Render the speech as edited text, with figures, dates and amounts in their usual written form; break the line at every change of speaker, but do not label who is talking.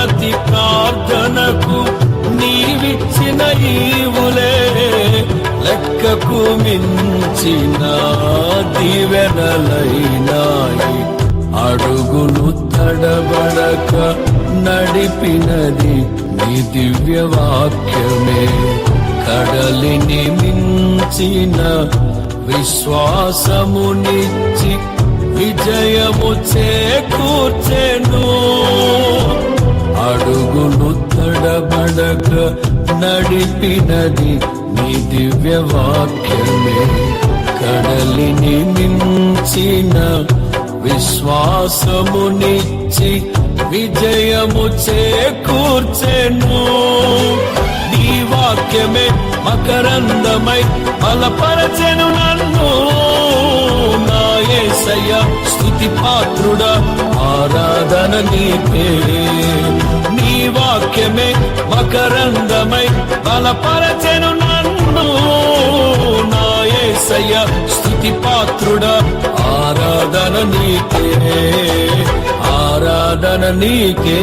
ప్రతి ప్రార్థనకు నీవిచ్చిన ఈవులే లెక్కకు మించిన దీవెనలైనాయి. అడుగులు తడబడక నడిపినది నీ దివ్య వాక్యమే. కడలిని మించిన విశ్వాసమునిచ్చి విజయము చేకూర్చెను. అడుగులు తడబడక నడిపినది నీ దివ్య వాక్యమే. కడలిని మించిన విశ్వాసమునిచ్చి విజయము చేకూర్చెను. నీ వాక్యమే మకరందమై బలపరచెను నన్ను. నా యేసయ్య స్తుతి పాత్రుడా, ఆరాధన నీకే. నీ వాక్యమే మకరందమై బలపరచెను నన్ను. నా యేసయ్య స్తుతి పాత్రుడా, ఆరాధన నీకే, ఆరాధన నీకే.